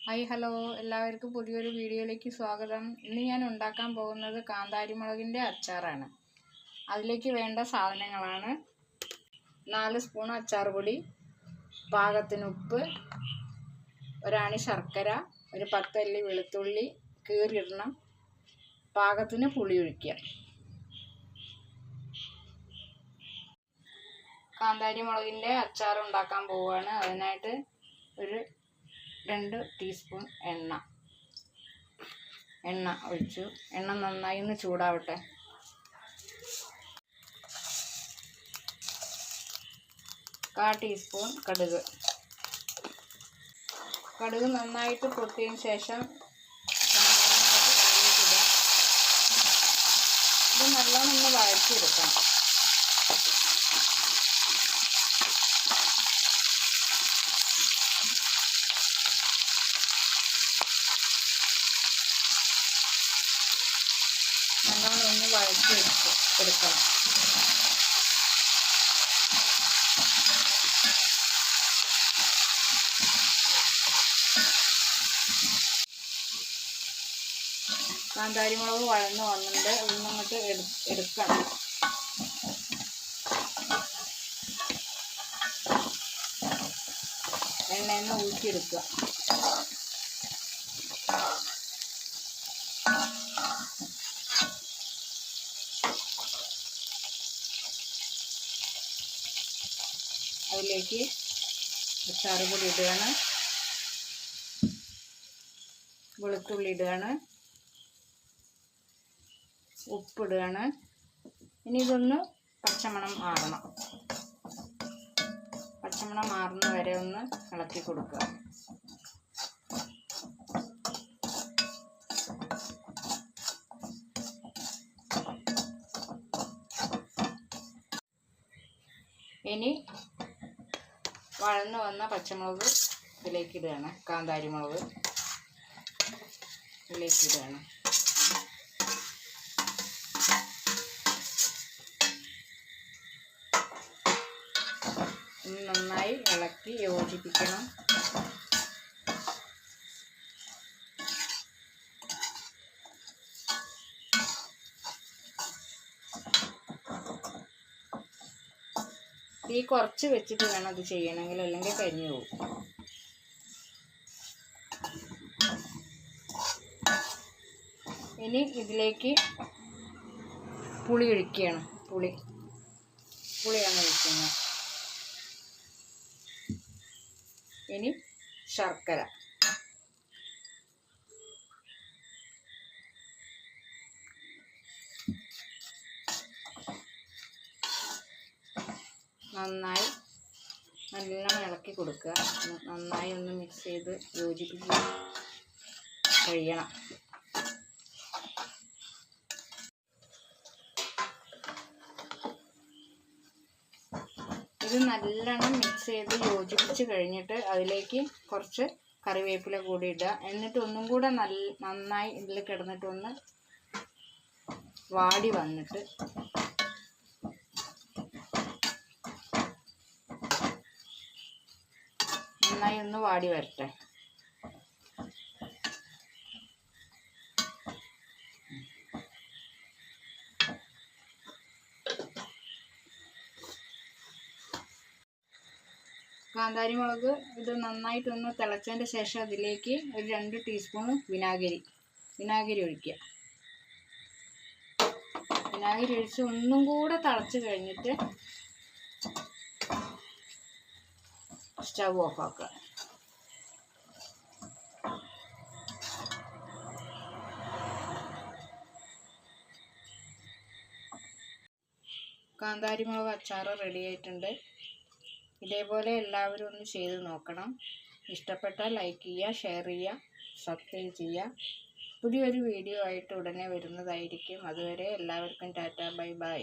Hi hello, എല്ലാവർക്കും പുതിയൊരു വീഡിയോയിലേക്ക് സ്വാഗതം. ഇന്ന് ഞാൻ ഉണ്ടാക്കാൻ പോകുന്നത് കാന്താരി മുളകിൻ്റെ അച്ചാറാണ്. അതിലേക്ക് വേണ്ട സാധനങ്ങളാണ്: 4 സ്പൂൺ അച്ചാർ പൊടി, പാകത്തിന് ഉപ്പ്, ഒരാണി ശർക്കര, ഒരു 10 അല്ലി വെളുത്തുള്ളി കീറിയിടണം, പാകത്തിന് പുളി ഒഴിക്കുക. കാന്താരി മുളകിൻ്റെ അച്ചാർ ഉണ്ടാക്കാൻ പോവുകയാണ്. അതിനായിട്ട് ഒരു 2 ടീസ്പൂൺ എണ്ണ ഒഴിച്ചു. എണ്ണ നന്നായി ഒന്ന് ചൂടാവട്ടെ. കാൽ ടീസ്പൂൺ കടുക് നന്നായിട്ട് പൊട്ടിയതിന് ശേഷം ഇത് നല്ലോണം ഒന്ന് വഴറ്റിയെടുക്കണം. നല്ലോണം ഒന്ന് വഴറ്റിയെടുക്കണം. കാന്താരി മുളക് വഴന്ന് വന്നിട്ട് ഒന്നങ്ങോട്ട് എടുക്കണം. എണ്ണയിൽ നിന്ന് ഊറ്റിയെടുക്കുക. അതിലേക്ക് അച്ചാർ പൊടി ഇടുകയാണ്, വെളുത്തുള്ളി ഇടുകയാണ്, ഉപ്പിടുകയാണ്. ഇനി ഇതൊന്ന് പച്ചമണം മാറണം. പച്ചമണം മാറുന്ന വരെ ഒന്ന് ഇളക്കി കൊടുക്കുക. ഇനി വഴന്ന് വന്ന പച്ചമുളക് ഇതിലേക്ക് ഇടുകയാണ്. കാന്താരി മുളക് ഇതിലേക്ക് ഇടുകയാണ്. നന്നായി ഇളക്കി യോജിപ്പിക്കണം. തീ കുറച്ച് വെച്ചിട്ട് വേണം അത് ചെയ്യണമെങ്കിൽ, അല്ലെങ്കിൽ കരിഞ്ഞു പോകും. ഇനി ഇതിലേക്ക് പുളി ഒഴിക്കുകയാണ്. പുളിയാണ് ഒഴിക്കുന്നത്. ഇനി ശർക്കര, നല്ലോണം ഇളക്കി കൊടുക്കുക. നന്നായി ഒന്ന് മിക്സ് ചെയ്ത് യോജിപ്പിച്ച് കഴിയണം. ഇത് നല്ലോണം മിക്സ് ചെയ്ത് യോജിപ്പിച്ച് കഴിഞ്ഞിട്ട് അതിലേക്ക് കുറച്ച് കറിവേപ്പില കൂടി ഇടുക. എന്നിട്ട് ഒന്നും കൂടെ നന്നായി ഇതിൽ കിടന്നിട്ടൊന്ന് വാടി വന്നിട്ട് നന്നായി ഒന്ന് വാടി വരട്ടെ. കാന്താരി മുളക് ഇത് നന്നായിട്ടൊന്ന് തിളച്ചതിൻ്റെ ശേഷം അതിലേക്ക് ഒരു 2 ടീസ്പൂൺ വിനാഗിരി ഒഴിക്കുക. വിനാഗിരി ഒഴിച്ച് ഒന്നും കൂടെ തിളച്ച് കഴിഞ്ഞിട്ട് സ്റ്റവ് ഓഫാക്കുക. കാന്താരി മുളക് അച്ചാർ റെഡി ആയിട്ടുണ്ട്. ഇതേപോലെ എല്ലാവരും ഒന്ന് ചെയ്ത് നോക്കണം. ഇഷ്ടപ്പെട്ടാൽ ലൈക്ക് ചെയ്യുക, ഷെയർ ചെയ്യുക, സബ്സ്ക്രൈബ് ചെയ്യുക. പുതിയൊരു വീഡിയോ ആയിട്ട് ഉടനെ വരുന്നതായിരിക്കും. അതുവരെ എല്ലാവർക്കും ടാറ്റ, ബൈ ബൈ.